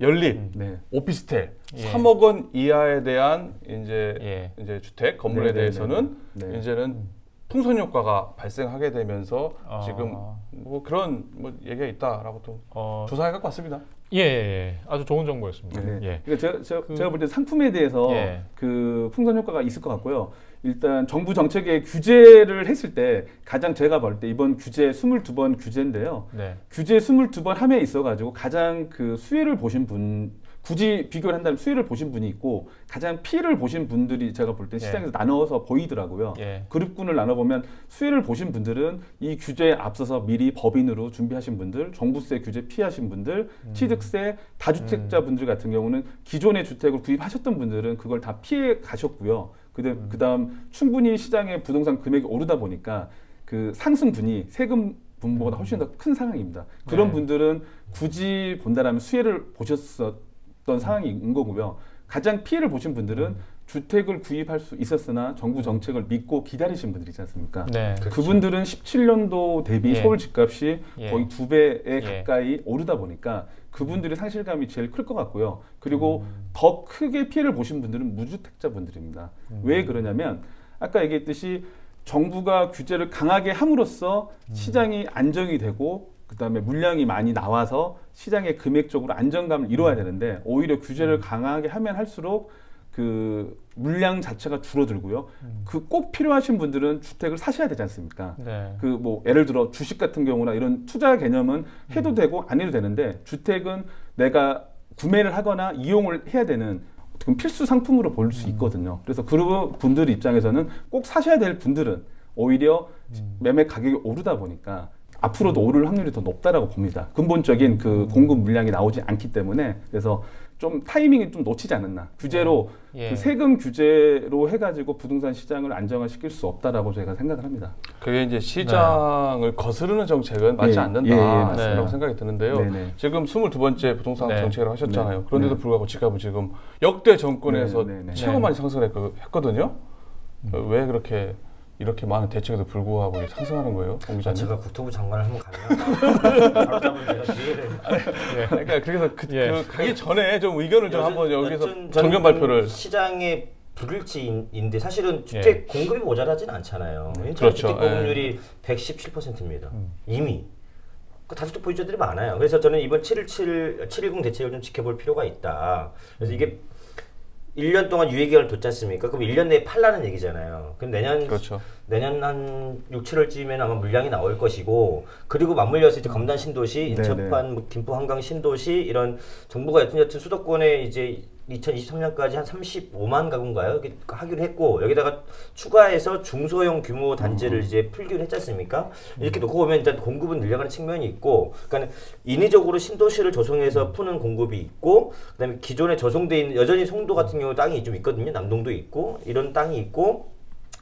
연립, 오피스텔 3억 원 이하에 대한 이제 주택 건물에 대해서는 이제는 풍선 효과가 발생하게 되면서 지금 뭐 그런 뭐 얘기가 있다라고 또 조사해 갖고 왔습니다. 아주 좋은 정보였습니다. 그러니까 제가 볼 때 상품에 대해서 그 풍선 효과가 있을 것 같고요. 일단 정부 정책의 규제를 했을 때 가장 제가 볼 때 이번 규제 22번 규제인데요. 규제 22번 함에 있어가지고 가장 그 수혜를 보신 분, 굳이 비교를 한다면 수혜를 보신 분이 있고 가장 피해를 보신 분들이 제가 볼 때 시장에서 나눠서 보이더라고요. 그룹군을 나눠보면 수혜를 보신 분들은 이 규제에 앞서서 미리 법인으로 준비하신 분들, 종부세 규제 피하신 분들, 취득세, 다주택자 분들 같은 경우는 기존의 주택을 구입하셨던 분들은 그걸 다 피해 가셨고요. 그다음 충분히 시장의 부동산 금액이 오르다 보니까 그 상승분이 세금 분보다 훨씬 더 큰 상황입니다. 그런 분들은 굳이 본다라면 수혜를 보셨었던 상황인 거고요. 가장 피해를 보신 분들은 주택을 구입할 수 있었으나 정부 정책을 믿고 기다리신 분들 있지 않습니까? 그분들은 17년도 대비 서울 집값이 거의 2배에 가까이 오르다 보니까 그분들의 상실감이 제일 클 것 같고요. 그리고 더 크게 피해를 보신 분들은 무주택자 분들입니다. 왜 그러냐면 아까 얘기했듯이 정부가 규제를 강하게 함으로써 시장이 안정이 되고 그다음에 물량이 많이 나와서 시장의 금액적으로 안정감을 이루어야 되는데 오히려 규제를 강하게 하면 할수록 그 물량 자체가 줄어들고요. 그 꼭 필요하신 분들은 주택을 사셔야 되지 않습니까? 그 뭐 예를 들어 주식 같은 경우나 이런 투자 개념은 해도 되고 안 해도 되는데 주택은 내가 구매를 하거나 이용을 해야 되는 필수 상품으로 볼 수 있거든요. 그래서 그 분들 입장에서는 꼭 사셔야 될 분들은 오히려 매매 가격이 오르다 보니까 앞으로도 오를 확률이 더 높다라고 봅니다. 근본적인 그 공급 물량이 나오지 않기 때문에 그래서 좀 타이밍이 좀 놓치지 않았나. 규제로 그 세금 규제로 해가지고 부동산 시장을 안정화시킬 수 없다라고 제가 생각을 합니다. 그게 이제 시장을 거스르는 정책은 맞지 않는다라고 생각이 드는데요. 지금 22번째 부동산 정책을 하셨잖아요. 그런데도 불구하고 집값은 지금 역대 정권에서 최고 많이 상승했거든요. 왜 그렇게 이렇게 많은 대책에도 불구하고 상승하는 거예요, 공 기자님? 제가 국토부 장관을 한번 가면 바로 잡으면 제가 기회를. 그러니까 그래서 그 가기 전에 좀 의견을 좀 한번 여기서 정견 발표를. 시장의 불일치인데 사실은 주택 공급이 모자라진 않잖아요. 인천 주택 공급률이 117%입니다. 이미 그 다주택 보유자들이 많아요. 그래서 저는 이번 710 대책을 좀 지켜볼 필요가 있다. 그래서 이게 1년 동안 유예기간을 뒀지 않습니까? 그럼 1년 내에 팔라는 얘기잖아요. 그럼 내년 한 6, 7월쯤에는 아마 물량이 나올 것이고, 그리고 맞물려서 이제 검단 신도시, 인천판, 김포, 한강 신도시 이런 정부가 여튼 수도권에 이제 2023년까지 한 35만 가구인가요? 이렇게 하기로 했고, 여기다가 추가해서 중소형 규모 단지를 이제 풀기로 했지 않습니까? 이렇게 놓고 보면 일단 공급은 늘려가는 측면이 있고, 그러니까 인위적으로 신도시를 조성해서 푸는 공급이 있고, 그다음에 기존에 조성돼 있는 여전히 송도 같은 경우 땅이 좀 있거든요. 남동도 있고 이런 땅이 있고,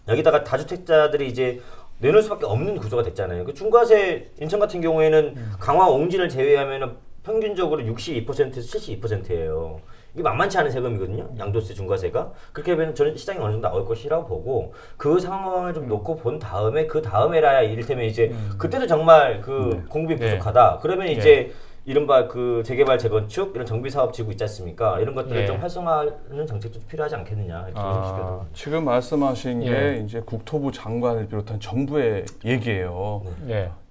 여기다가 다주택자들이 이제 내놓을 수밖에 없는 구조가 됐잖아요. 그 중과세 인천 같은 경우에는 강화 옹진을 제외하면은 평균적으로 62%에서 72%예요. 이게 만만치 않은 세금이거든요. 양도세, 중과세가. 그렇게 하면 저는 시장이 어느 정도 나올 것이라고 보고, 그 상황을 좀 놓고 본 다음에 그 다음에라야 이를테면 이제 그때도 정말 그 공급이 부족하다. 그러면 이제 이른바 그 재개발, 재건축 이런 정비 사업 지구 있지 않습니까? 이런 것들을 좀 활성화하는 정책도 필요하지 않겠느냐. 이렇게 지금 말씀하신 게 이제 국토부 장관을 비롯한 정부의 얘기예요.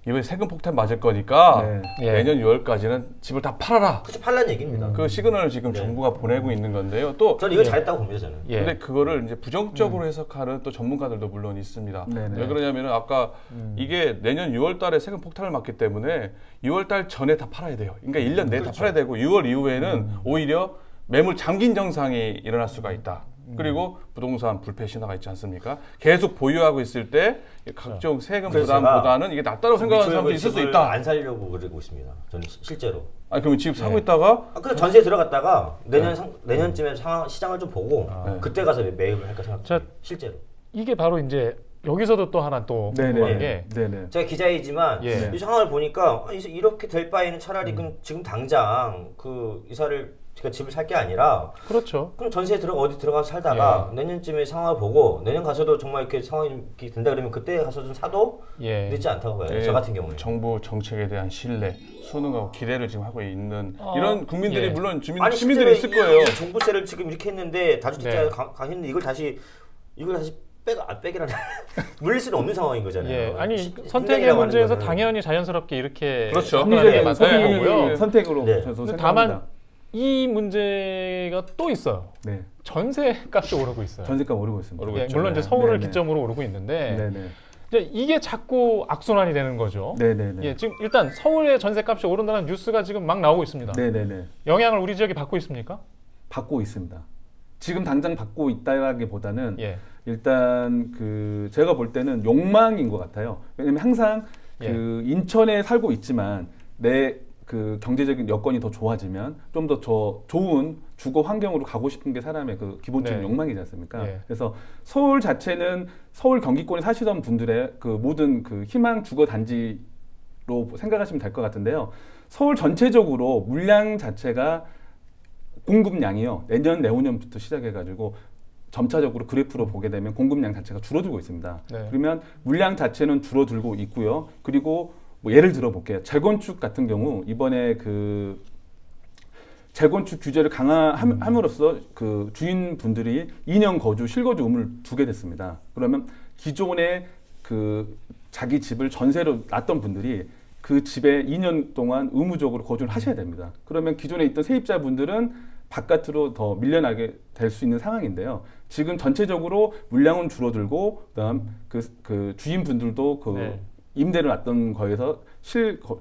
이번에 세금 폭탄 맞을 거니까 내년 6월까지는 집을 다 팔아라. 그렇죠, 팔라는 얘기입니다. 그 시그널을 지금 정부가 보내고 있는 건데요. 또 저는 이거 잘했다고 봅니다, 저는. 근데 그거를 이제 부정적으로 해석하는 또 전문가들도 물론 있습니다. 왜 그러냐면은 아까 이게 내년 6월달에 세금 폭탄을 맞기 때문에 6월달 전에 다 팔아야 돼요. 그러니까 1년 내에 다 팔아야 되고 6월 이후에는 오히려 매물 잠긴 정상이 일어날 수가 있다. 그리고 부동산 불패 신화가 있지 않습니까? 계속 보유하고 있을 때 각종 세금 부담보다는 이게 낫다고 생각하는 사람도 있을 수 있다. 안 살려고 그러고 있습니다. 저는 실제로. 아니 그러면 집 사고 있다가 그럼 전세에 들어갔다가 내년쯤에 시장을 좀 보고 그때 가서 매입을 할까 생각합니다. 실제로. 이게 바로 이제 여기서도 또 하나 또 궁금한 게 제가 기자이지만 이 상황을 보니까 이렇게 될 바에는 차라리 지금 당장 그 이사를 제가 집을 살 게 아니라 그렇죠. 그럼 전세에 어디 들어가서 살다가 내년쯤에 상황을 보고 내년 가서도 정말 이렇게 상황이 좀 이렇게 된다 그러면 그때 가서 좀 사도 늦지 않다고 봐요. 저 같은 경우에. 정부 정책에 대한 신뢰, 수능하고 기대를 지금 하고 있는 이런 국민들이 물론 시민들이 있을 거예요. 거예요. 종부세를 지금 이렇게 했는데 다주택자 강했는데 이걸 다시 빼기라는 물릴 수는 없는 상황인 거잖아요. 아니 선택의 문제에서 당연히 자연스럽게 이렇게 합리적인 거고요. 선택으로 다만 이 문제가 또 있어요. 전세값이 오르고 있어요. 전세값 오르고 있습니다. 물론 이제 서울을 기점으로 오르고 있는데 이제 이게 자꾸 악순환이 되는 거죠. 지금 일단 서울의 전세값이 오른다는 뉴스가 지금 막 나오고 있습니다. 영향을 우리 지역이 받고 있습니까? 받고 있습니다. 지금 당장 받고 있다라기보다는 일단 그 제가 볼 때는 욕망인 것 같아요. 왜냐면 항상 그 인천에 살고 있지만 내 그 경제적인 여건이 더 좋아지면 좀 더 좋은 주거 환경으로 가고 싶은 게 사람의 그 기본적인 욕망이지 않습니까? 그래서 서울 자체는 서울 경기권에 사시던 분들의 그 모든 그 희망 주거 단지로 생각하시면 될 것 같은데요. 서울 전체적으로 물량 자체가 공급량이요. 내년 내후년부터 시작해가지고 점차적으로 그래프로 보게 되면 공급량 자체가 줄어들고 있습니다. 그러면 물량 자체는 줄어들고 있고요. 그리고 뭐 예를 들어 볼게요. 재건축 같은 경우 이번에 그 재건축 규제를 강화함으로써 그 주인분들이 2년 거주 실거주 의무를 두게 됐습니다. 그러면 기존에 그 자기 집을 전세로 놨던 분들이 그 집에 2년 동안 의무적으로 거주를 하셔야 됩니다. 그러면 기존에 있던 세입자분들은 바깥으로 더 밀려나게 될 수 있는 상황인데요. 지금 전체적으로 물량은 줄어들고 그다음 그 주인분들도 임대를 놨던 거에서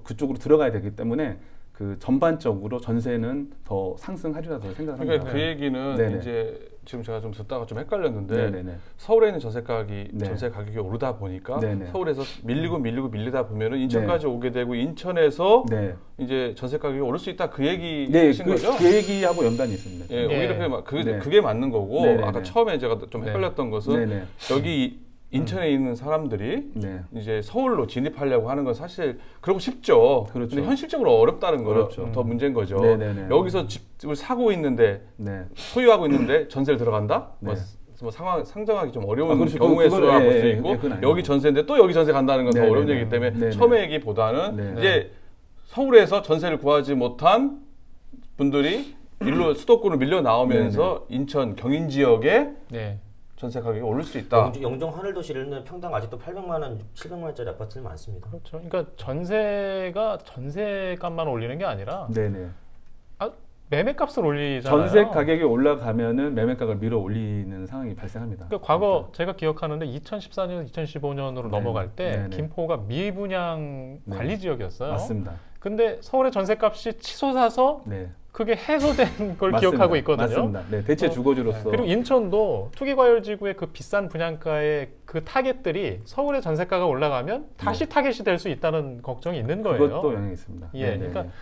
그쪽으로 들어가야 되기 때문에 그 전반적으로 전세는 더 상승하리라고 생각합니다. 그러니까 그 얘기는 이제 지금 제가 좀 듣다가 좀 헷갈렸는데 서울에 있는 전세 가격이 오르다 보니까 서울에서 밀리다 보면은 인천까지 오게 되고 인천에서 이제 전세 가격이 오를 수 있다 그 얘기이신 거죠? 그 얘기하고 연관이 있습니다. 오히려 그게 맞는 거고 아까 처음에 제가 좀 헷갈렸던 것은 여기 인천에 있는 사람들이 이제 서울로 진입하려고 하는 건 사실 그러고 싶죠. 근데 현실적으로 어렵다는 거죠. 더 문제인 거죠. 여기서 집을 사고 있는데 소유하고 있는데 전세를 들어간다? 뭐 상정하기 좀 어려운 경우의 수가 볼 수 있고 여기 전세인데 또 여기 전세 간다는 건 더 어려운 얘기이기 때문에 처음에 얘기보다는 이제 서울에서 전세를 구하지 못한 분들이 일로 수도권으로 밀려 나오면서 인천 경인 지역에 전세 가격이 오를 수 있다. 영종 하늘도시는 평당 아직도 800만 원, 700만 원짜리 아파트들 많습니다. 그렇죠. 그러니까 전세가 전세값만 올리는 게 아니라 네네. 매매값을 올리잖아요. 전세 가격이 올라가면은 매매가격을 밀어 올리는 상황이 발생합니다. 그러니까 과거 제가 기억하는데 2014년, 2015년으로 넘어갈 때 네네. 김포가 미분양 네. 관리 지역이었어요. 맞습니다. 근데 서울의 전세값이 치솟아서 네. 그게 해소된 걸 맞습니다. 기억하고 있거든요. 맞습니다. 네, 대체 주거지로서. 그리고 인천도 투기과열지구의 그 비싼 분양가의 그 타겟들이 서울의 전세가가 올라가면 다시 타겟이 될 수 있다는 걱정이 있는 거예요. 그것도 영향이 있습니다. 예, 네네. 그러니까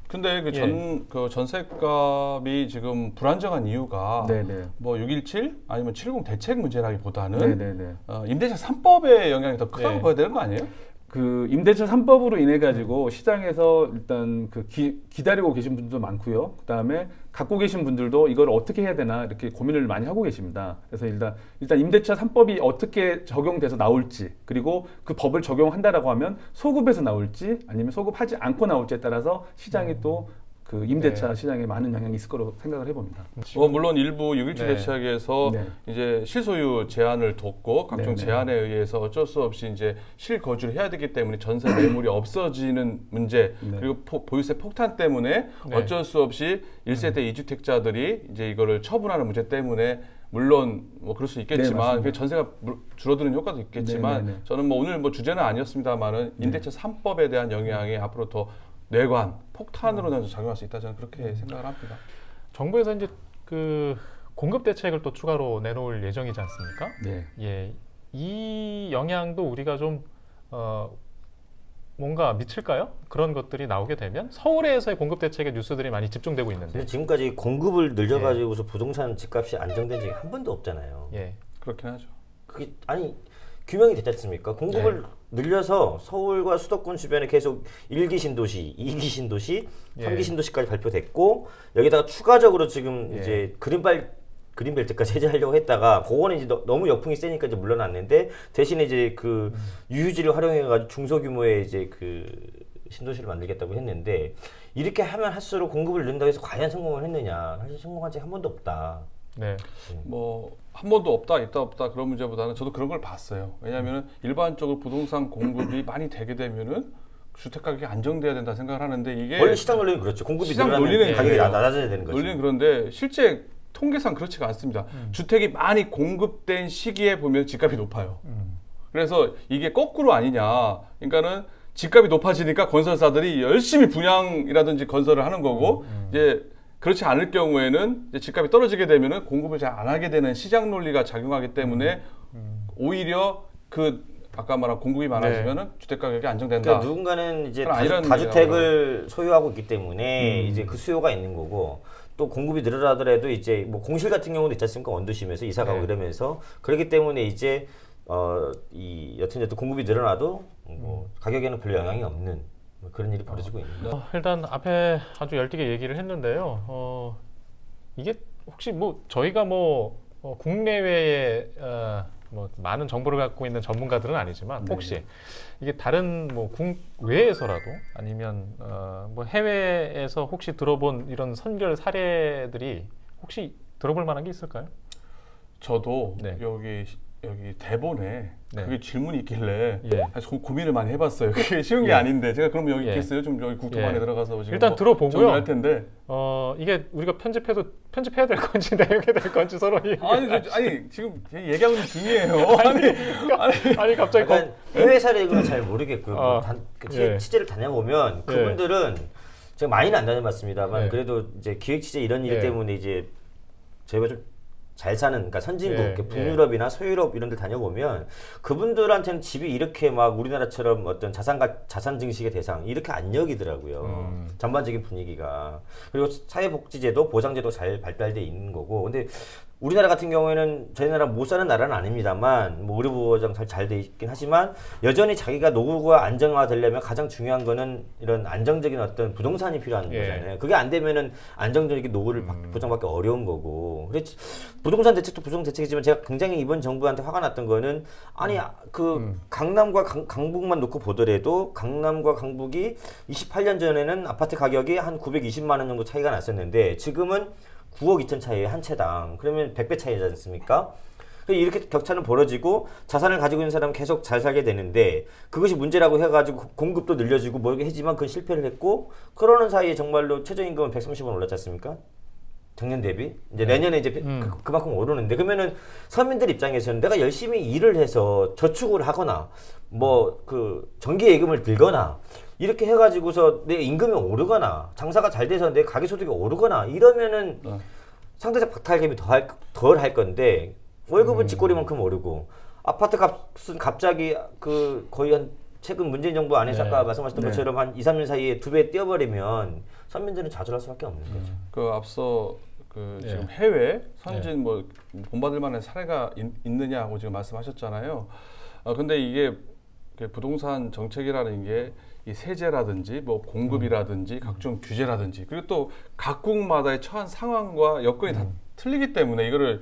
근데 그 전세값이 지금 불안정한 이유가 네네. 뭐 617 아니면 70 대책 문제라기보다는 네네네. 임대차 3법의 영향이 더 크다고 네. 봐야 되는 거 아니에요? 그 임대차 3법으로 인해 가지고 시장에서 일단 그 기다리고 계신 분들도 많고요. 그다음에 갖고 계신 분들도 이걸 어떻게 해야 되나 이렇게 고민을 많이 하고 계십니다. 그래서 일단 임대차 3법이 어떻게 적용돼서 나올지, 그리고 그 법을 적용한다라고 하면 소급해서 나올지 아니면 소급하지 않고 나올지에 따라서 시장이 또 그 임대차 네. 시장에 많은 영향이 있을 거로 생각을 해봅니다. 물론 일부 617 네. 대책에서 네. 이제 실소유 제한을 뒀고 각종 네, 네. 제한에 의해서 어쩔 수 없이 이제 실거주를 해야 되기 때문에 전세 매물이 없어지는 문제, 네. 그리고 보유세 폭탄 때문에 네. 어쩔 수 없이 1세대 2주택자들이 이제 이거를 처분하는 문제 때문에 물론 뭐 그럴 수 네, 있겠지만 맞습니다. 그게 전세가 줄어드는 효과도 있겠지만 네, 네, 네. 저는 뭐 오늘 뭐 주제는 아니었습니다만은 임대차 3법에 대한 영향이 앞으로 더 뇌관 폭탄으로 작용할 수 있다 저는 그렇게 생각을 합니다. 정부에서 이제 그 공급 대책을 또 추가로 내놓을 예정이지 않습니까? 네. 예, 이 영향도 우리가 좀 뭔가 미칠까요? 그런 것들이 나오게 되면 서울에서의 공급 대책의 뉴스들이 많이 집중되고 있는데. 근데 지금까지 공급을 늘려가지고서 부동산 집값이 안정된 적이 한 번도 없잖아요. 예, 그렇긴 하죠. 그게 아니 규명이 됐지 않습니까? 공급을 늘려서 서울과 수도권 주변에 계속 1기 신도시, 2기 신도시, 3기 신도시까지 발표됐고 여기다가 추가적으로 지금 이제 그린벨트까지 해제하려고 했다가 그거는 이제 너무 역풍이 세니까 이제 물러났는데 대신에 이제 그 유유지를 활용해가지고 중소규모의 이제 그 신도시를 만들겠다고 했는데 이렇게 하면 할수록 공급을 늘린다고 해서 과연 성공을 했느냐? 사실 성공한 적이 한 번도 없다. 네, 뭐 한 번도 없다, 있다 없다 그런 문제보다는 저도 그런 걸 봤어요. 왜냐하면 일반적으로 부동산 공급이 많이 되게 되면은 주택 가격이 안정돼야 된다 생각을 하는데 이게 원래 시장 논리는 그렇죠. 공급이 시장 늘어나면 논리는 가격이 그래요. 낮아져야 되는 거죠. 논리는 그런데 실제 통계상 그렇지가 않습니다. 주택이 많이 공급된 시기에 보면 집값이 높아요. 그래서 이게 거꾸로 아니냐. 그러니까는 집값이 높아지니까 건설사들이 열심히 분양이라든지 건설을 하는 거고 이제 그렇지 않을 경우에는 이제 집값이 떨어지게 되면은 공급을 잘 안 하게 되는 시장 논리가 작용하기 때문에 오히려 그 아까 말한 공급이 많아지면은 주택 가격이 안정된다. 그러니까 누군가는 이제 아니라는 다주택을 소유하고 있기 때문에 이제 그 수요가 있는 거고 또 공급이 늘어나더라도 이제 뭐 공실 같은 경우도 있지 않습니까? 원도심에서 이사 가고 이러면서 그렇기 때문에 이제 여튼 공급이 늘어나도 뭐 가격에는 별로 영향이 없는 뭐 그런 일이 벌어지고 있습니다. 일단 앞에 아주 열띠게 얘기를 했는데요. 이게 혹시 뭐 저희가 뭐 국내외에 뭐 많은 정보를 갖고 있는 전문가들은 아니지만 혹시 이게 다른 뭐 국외에서라도 아니면 뭐 해외에서 혹시 들어본 이런 선결 사례들이 혹시 들어볼 만한 게 있을까요? 저도 네. 여기 대본에 네. 그게 질문이 있길래 예. 고민을 많이 해봤어요. 그게 쉬운 게 예. 아닌데 제가 그럼 여기 예. 있겠어요? 좀 여기 국토반에 예. 들어가서 지금 일단 들어보고요. 할 텐데. 이게 우리가 편집해야 될 건지 내용해야 될 건지 서로 아니 지금 얘기하고 있는 중이에요. 아니 갑자기 약간 해외 사례는 잘 모르겠고요. 예. 취재를 다녀보면 그분들은 제가 많이는 안 다녀봤습니다만 예. 그래도 이제 기획 취재 이런 일 예. 때문에 이제 저희가 좀 잘 사는 그러니까 선진국 예. 북유럽이나 서유럽 이런 데 다녀보면 그분들한테는 집이 이렇게 막 우리나라처럼 어떤 자산 증식의 대상 이렇게 안 여기더라고요. 전반적인 분위기가. 그리고 사회복지제도 보장제도 잘 발달돼 있는 거고. 근데 우리나라 같은 경우에는 저희 나라 못 사는 나라는 아닙니다만 뭐 의료 보장 잘 돼 있긴 하지만 여전히 자기가 노후가 안정화되려면 가장 중요한 거는 이런 안정적인 어떤 부동산이 필요한 거잖아요. 그게 안 되면은 안정적인 노후를 보장받기 어려운 거고. 그래서 부동산 대책도 부동산 대책이지만 제가 굉장히 이번 정부한테 화가 났던 거는 아니 그 강남과 강북만 놓고 보더라도 강남과 강북이 28년 전에는 아파트 가격이 한 920만 원 정도 차이가 났었는데 지금은 9억 2천 차이에 한 채당. 그러면 100배 차이지 않습니까? 이렇게 격차는 벌어지고 자산을 가지고 있는 사람은 계속 잘 살게 되는데 그것이 문제라고 해가지고 공급도 늘려지고 뭐 이렇게 했지만 그건 실패를 했고 그러는 사이에 정말로 최저임금은 130원 올랐지 않습니까? 작년 대비 이제 내년에 이제 그만큼 오르는데 그러면은 서민들 입장에서는 내가 열심히 일을 해서 저축을 하거나 뭐 그 전기 예금을 들거나 이렇게 해가지고서 내 임금이 오르거나 장사가 잘 돼서 내 가계 소득이 오르거나 이러면은 상대적 박탈감이 덜 할 건데 월급은 쥐꼬리만큼 오르고 아파트 값은 갑자기 그 거의 한 최근 문재인 정부 안에서 아까 말씀하셨던 것처럼 한 2, 3년 사이에 2배 뛰어버리면 서민들은 좌절할 수밖에 없는 거죠. 그 앞서 그 지금 해외 선진 뭐 본받을 만한 사례가 있느냐고 지금 말씀하셨잖아요. 근데 이게 부동산 정책이라는 게 이 세제라든지 뭐 공급이라든지 각종 규제라든지 그리고 또 각국마다의 처한 상황과 여건이 다 틀리기 때문에 이거를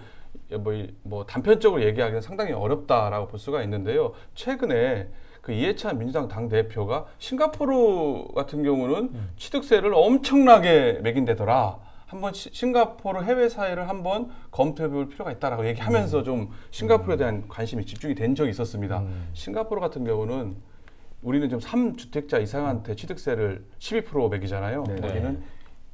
뭐 단편적으로 얘기하기는 상당히 어렵다라고 볼 수가 있는데요. 최근에 그 이해찬 민주당 당 대표가 싱가포르 같은 경우는 취득세를 엄청나게 매긴다더라. 한번 싱가포르 해외 사회를 한번 검토해 볼 필요가 있다라고 얘기하면서 좀 싱가포르에 대한 관심이 집중이 된 적이 있었습니다. 싱가포르 같은 경우는 우리는 좀 3주택자 이상한테 취득세를 12% 매기잖아요. 거기는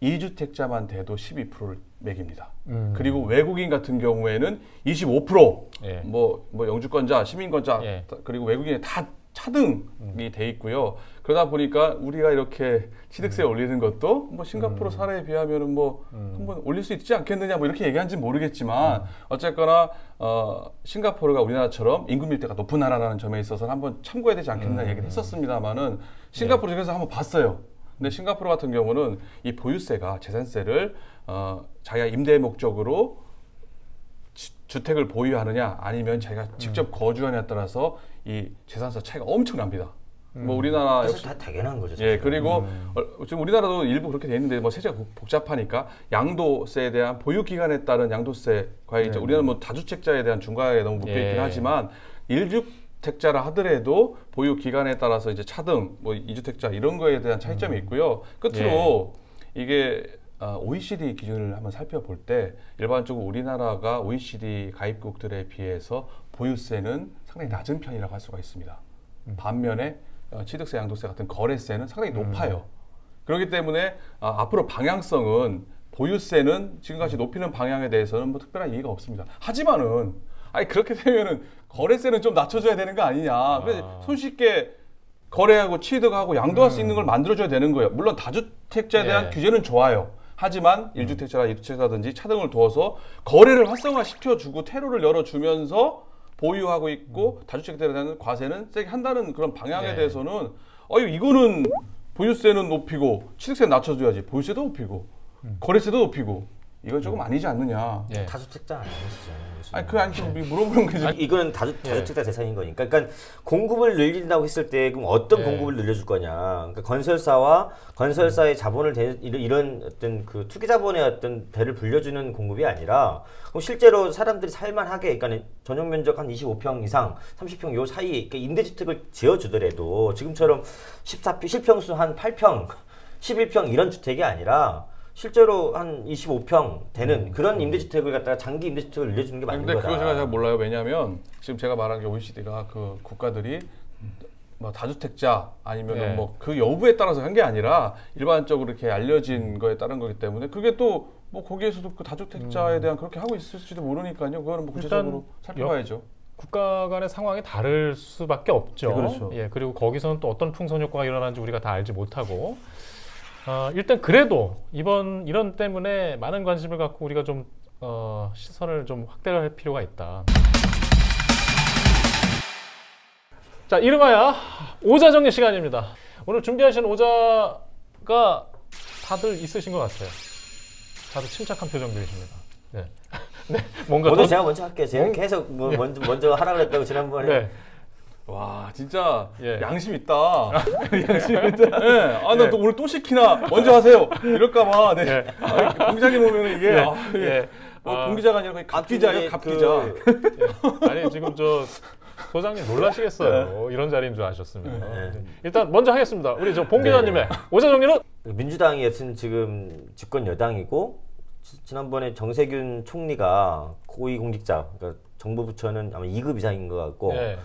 2주택자만 돼도 12%를 매깁니다. 그리고 외국인 같은 경우에는 25%, 뭐 영주권자, 시민권자, 그리고 외국인이 다 차등이 돼 있고요. 그러다 보니까 우리가 이렇게 취득세 올리는 것도 뭐 싱가포르 사례에 비하면은 뭐 한번 올릴 수 있지 않겠느냐 뭐 이렇게 얘기한지는 모르겠지만 어쨌거나 싱가포르가 우리나라처럼 임금 밀대가 높은 나라라는 점에 있어서는 한번 참고해야 되지 않겠느냐 얘기를 했었습니다만은 싱가포르 그래서 한번 봤어요. 근데 싱가포르 같은 경우는 이 보유세가 재산세를 자기가 임대 목적으로 주택을 보유하느냐 아니면 자기가 직접 거주하느냐에 따라서 이 재산세 차이가 엄청납니다. 뭐 우리나라 사실 다 당연한 거죠. 예, 그리고 지금 우리나라도 일부 그렇게 돼 있는데 뭐 세제가 복잡하니까 양도세에 대한 보유 기간에 따른 양도세 과이자 우리나라 뭐 다주택자에 대한 중과에 너무 묶여 있긴 하지만 1주택자라 하더라도 보유 기간에 따라서 이제 차등, 뭐 2주택자 이런 거에 대한 차이점이 있고요. 끝으로 이게 OECD 기준을 한번 살펴볼 때 일반적으로 우리나라가 OECD 가입국들에 비해서 보유세는 상당히 낮은 편이라고 할 수가 있습니다. 반면에 취득세, 양도세 같은 거래세는 상당히 높아요. 그렇기 때문에 앞으로 방향성은 보유세는 지금까지 높이는 방향에 대해서는 뭐 특별한 이의가 없습니다. 하지만은 아니 그렇게 되면은 거래세는 좀 낮춰줘야 되는 거 아니냐. 그래서 손쉽게 거래하고 취득하고 양도할 수 있는 걸 만들어줘야 되는 거예요. 물론 다주택자에 대한 규제는 좋아요. 하지만 1주택자나 2주택자든지 차등을 두어서 거래를 활성화시켜주고 테러를 열어주면서 보유하고 있고 다주택자에 대한 과세는 세게 한다는 그런 방향에 대해서는 이거는 보유세는 높이고 취득세는 낮춰줘야지 보유세도 높이고 거래세도 높이고 이건 조금 아니지 않느냐. 다주택자 아니시죠? 아니 그 아니 물어보는 거지. 이거는 다주택자 재산인 거니까. 그러니까 공급을 늘린다고 했을 때 그럼 어떤 공급을 늘려줄 거냐? 그러니까 건설사의 자본을 이런 어떤 그 투기 자본의 어떤 배를 불려주는 공급이 아니라 그럼 실제로 사람들이 살만하게, 그러니까 전용 면적 한 25평 이상, 30평 요 사이 그러니까 임대주택을 지어주더라도 지금처럼 14평 실평수 한 8평, 11평 이런 주택이 아니라. 실제로 한 25평 되는 그런 임대주택을 갖다가 장기 임대주택을 늘려주는 게 맞는 거다. 근데 그거 제가 잘 몰라요. 왜냐하면 지금 제가 말한 게 OECD가 그 국가들이 뭐 다주택자 아니면 뭐 그 여부에 따라서 한 게 아니라 일반적으로 이렇게 알려진 거에 따른 거기 때문에 그게 또 뭐 거기에서도 그 다주택자에 대한 그렇게 하고 있을지도 모르니까요. 그거는 뭐 구체적으로 살펴봐야죠. 국가 간의 상황이 다를 수밖에 없죠. 네, 그렇죠. 예, 그리고 거기서는 또 어떤 풍선 효과가 일어나는지 우리가 다 알지 못하고. 일단 그래도 이런 때문에 많은 관심을 갖고 우리가 좀 시선을 좀 확대할 필요가 있다. 자, 이름하여 오자 정리 시간입니다. 오늘 준비하신 오자가 다들 있으신 것 같아요. 다들 침착한 표정들이십니다. 네. 네, 뭔가 오늘 제가 먼저 할게요. 제가 계속 먼저 하라 그랬다고 지난번에. 네. 와 진짜 예. 양심 있다. 양심 있다. 네. 나 또 오늘 또 시키나 먼저 하세요. 이럴까봐. 네. 예. 공장님 오면 이게 예. 공 기자가 아니라 각 기자예요. 각 기자. 예. 아니 지금 저 소장님 놀라시겠어요. 이런 자리인 줄 아셨습니다. 일단 먼저 하겠습니다. 우리 저 봉 기자님의 오자 정리는 민주당이 여튼 지금 집권 여당이고 지난번에 정세균 총리가 고위공직자, 그러니까 정부 부처는 아마 2급 이상인 것 같고, 예.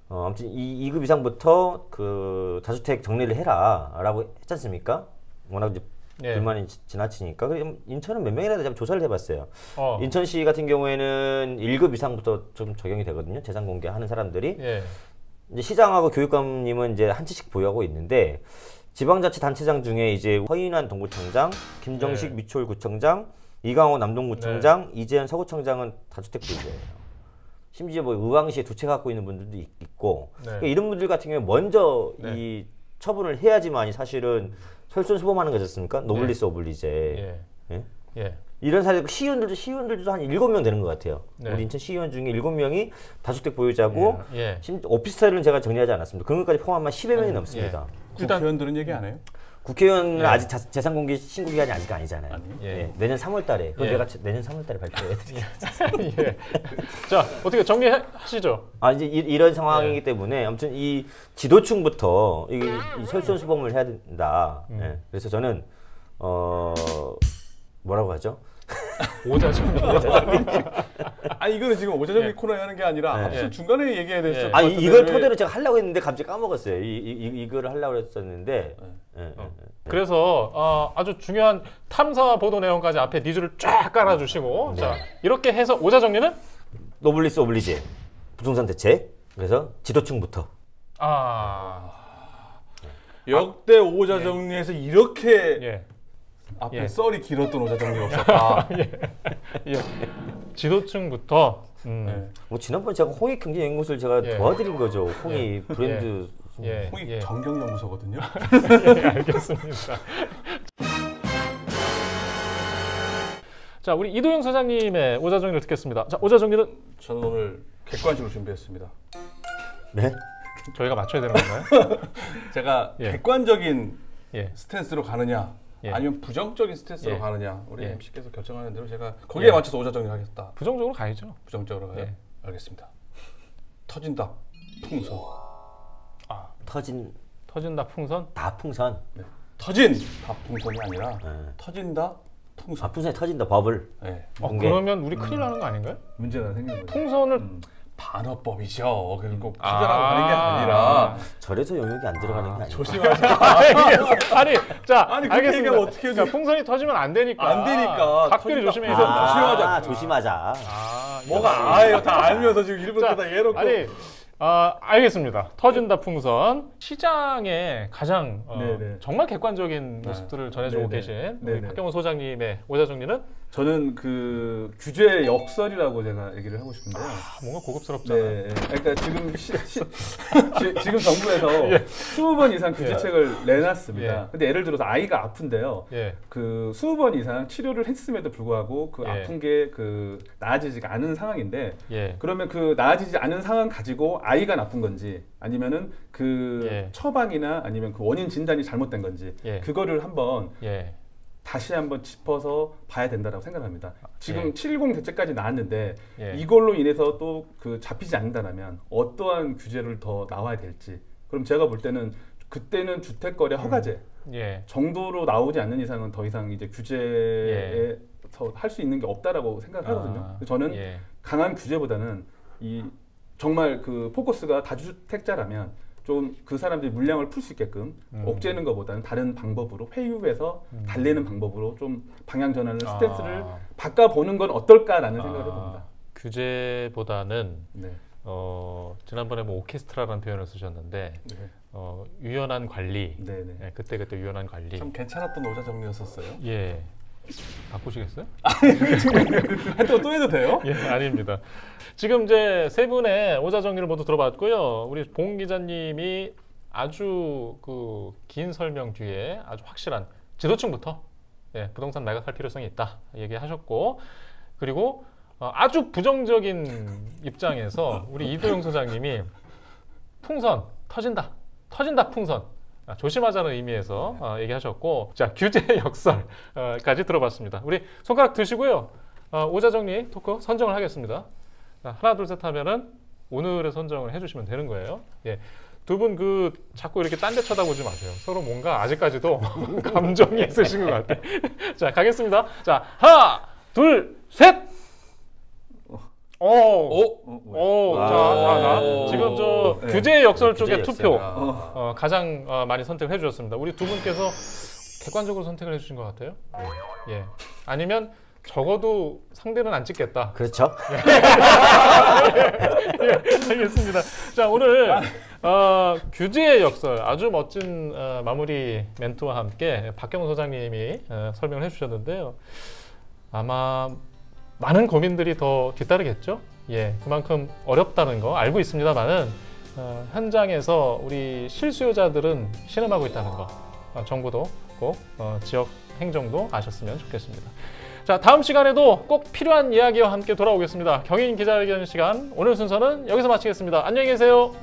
아무튼 2급 이상부터 그 다주택 정리를 해라라고 했지 않습니까? 워낙 이제 예. 불만이 지나치니까. 그럼 인천은 몇 명이나 되면 조사를 해봤어요. 어. 인천시 같은 경우에는 1급 이상부터 좀 적용이 되거든요. 재산 공개하는 사람들이. 예. 이제 시장하고 교육감님은 이제 한 채씩 보유하고 있는데 지방자치단체장 중에 이제 허인환 동구청장, 김정식 네. 미추홀구청장, 이강호 남동구청장, 이재현 서구청장은 다주택 보유자예요. 심지어 뭐 의왕시에 두 채 갖고 있는 분들도 있고 네. 그러니까 이런 분들 같은 경우에 먼저 네. 이 처분을 해야지만이 사실은 솔선수범하는 거지 않습니까? 노블리스 오블리제. 예. 예? 예. 이런 사례 시의원들도 한 7명 되는 것 같아요. 네. 우리 인천 시의원 중에 7명이 다주택 보유자고 예. 오피스텔은 제가 정리하지 않았습니다. 그런 것까지 포함한 10여 명이 넘습니다. 일단 국회의원들은 얘기 안 해요? 국회의원은 예. 아직 재산 공개 신고 기간이 아직 아니잖아요. 예. 예. 내년 3월 달에. 그건 예. 내가 내년 3월 달에 발표해야 돼. 예. 자, 어떻게 정리하시죠? 이제 이런 상황이기 때문에 아무튼 이 지도층부터 이 솔선수범을 해야 된다. 예. 그래서 저는 뭐라고 하죠? 오자정리. 이거는 지금 오자정리 예. 코너에 하는 게 아니라 네. 앞서 중간에 얘기해야 됐을 예. 것 같은데 이걸 왜- 토대로 제가 하려고 했는데 갑자기 까먹었어요. 이거를 하려고 했었는데. 예. 그래서 아주 중요한 탐사 보도 내용까지 앞에 니즈를 쫙 깔아주시고 자 이렇게 해서 오자정리는 노블리스 오블리제 부동산 대책. 그래서 지도층부터. 역대 오자정리에서 이렇게 예. 앞에 예. 썰이 길었던 오자정리가 없었다. 예. 지도층부터 네. 뭐 지난번에 제가 홍익 경제연구소를 제가 예. 도와드린 거죠. 홍익 브랜드. 예. 홍익 예. 경경연구소거든요. 예, 알겠습니다. 자, 우리 이도영 소장님의 오자정리를 듣겠습니다. 자, 오자정리는 저는 오늘 객관식으로 준비했습니다. 네? 저희가 맞춰야 되는 건가요? 제가 예. 객관적인 예. 스탠스로 가느냐 예. 아니면 부정적인 스탠스로 예. 가느냐 우리 예. MC께서 결정하는 대로 제가 거기에 예. 맞춰서 오자정리를 하겠다. 부정적으로 가야죠. 부정적으로 가요? 예. 알겠습니다. 터진다. 풍선. 터진다 풍선. 풍선. 네. 터진 다 풍선이 아니라 네. 터진다 풍선. 풍선이 터진다 버블. 네. 공개. 그러면 우리 큰일 나는 거 아닌가요? 문제가 생기는 거죠. 풍선을 반어법이죠. 그리고 꼭 투자라고 하는 게 아니라 절에서 영역이 안 들어가는 게 아니고. 조심하세요. 아니, 자, 아니, 그렇게 알겠습니다. 얘기하면 어떻게 해요? 그러니까 풍선이 터지면 안 되니까. 안 되니까. 각별히 터진다. 조심해야 풍선 된다. 조심하자. 조심하자. 뭐가 이거 다 알면서 지금 일부러 자, 다 얘놓고 아니, 알겠습니다. 터진다 풍선. 시장에 가장 네네. 정말 객관적인 모습들을 전해주고 네네. 계신 우리 네네. 박경원 소장님의 오자정리는 저는 그 규제 역설이라고 제가 얘기를 하고 싶은데요. 뭔가 고급스럽잖아요. 네, 그러니까 지금 지금 정부에서 20번 이상 규제책을 내놨습니다. 예. 근데 예를 들어서 아이가 아픈데요. 예. 그 20번 이상 치료를 했음에도 불구하고 그 예. 아픈 게 그 나아지지가 않은 상황인데 예. 그러면 그 나아지지 않은 상황 가지고 아이가 나쁜 건지 아니면은 그 예. 처방이나 아니면 그 원인 진단이 잘못된 건지 예. 그거를 한번 예. 다시 한번 짚어서 봐야 된다고 생각합니다. 지금 예. 710 대책까지 나왔는데 예. 이걸로 인해서 또 그 잡히지 않는다면 어떠한 규제를 더 나와야 될지. 그럼 제가 볼 때는 그때는 주택거래 허가제 예. 정도로 나오지 않는 이상은 더 이상 이제 규제에서 할 수 있는 게 없다라고 생각하거든요. 저는 예. 강한 규제보다는 이 정말 그 포커스가 다주택자라면 좀 그 사람들이 물량을 풀 수 있게끔 억제하는 것보다는 다른 방법으로 회유해서 달래는 방법으로 좀 방향 전환을 스탠스를 바꿔보는 건 어떨까라는 생각을 해봅니다. 규제보다는 네. 지난번에 뭐 오케스트라라는 표현을 쓰셨는데 네. 유연한 관리. 네네. 네, 그때 유연한 관리. 참 괜찮았던 오자정리였었어요. 예. 바꾸시겠어요? 또 해도 돼요? 예, 아닙니다. 지금 이제 세 분의 오자정리를 모두 들어봤고요. 우리 봉 기자님이 아주 그 긴 설명 뒤에 아주 확실한 지도층부터 부동산 매각할 필요성이 있다 얘기하셨고, 그리고 아주 부정적인 입장에서 우리 이도영 소장님이 풍선 터진다 풍선. 조심하자는 의미에서 얘기하셨고, 자, 규제 역설까지 들어봤습니다. 우리 손가락 드시고요. 오자정리 토크 선정을 하겠습니다. 하나 둘 셋 하면은 오늘의 선정을 해주시면 되는 거예요. 예. 두 분 그 자꾸 이렇게 딴 데 쳐다보지 마세요. 서로 뭔가 아직까지도 감정이 있으신 것 같아. 자, 가겠습니다. 자, 하나, 둘, 셋. 자, 지금 저 네. 규제 역설 규제 쪽에 역설. 투표 아. 가장 많이 선택을 해주셨습니다. 우리 두 분께서 객관적으로 선택을 해주신 것 같아요. 예. 아니면 적어도 상대는 안 찍겠다. 그렇죠. 예, 알겠습니다. 자, 오늘 규제의 역설 아주 멋진 마무리 멘트와 함께 박경호 소장님이 설명을 해주셨는데요. 아마 많은 고민들이 더 뒤따르겠죠. 예, 그만큼 어렵다는 거 알고 있습니다만은 현장에서 우리 실수요자들은 신음하고 있다는 거 정부도 꼭 지역 행정도 아셨으면 좋겠습니다. 자, 다음 시간에도 꼭 필요한 이야기와 함께 돌아오겠습니다. 경인 기자회견 시간 오늘 순서는 여기서 마치겠습니다. 안녕히 계세요.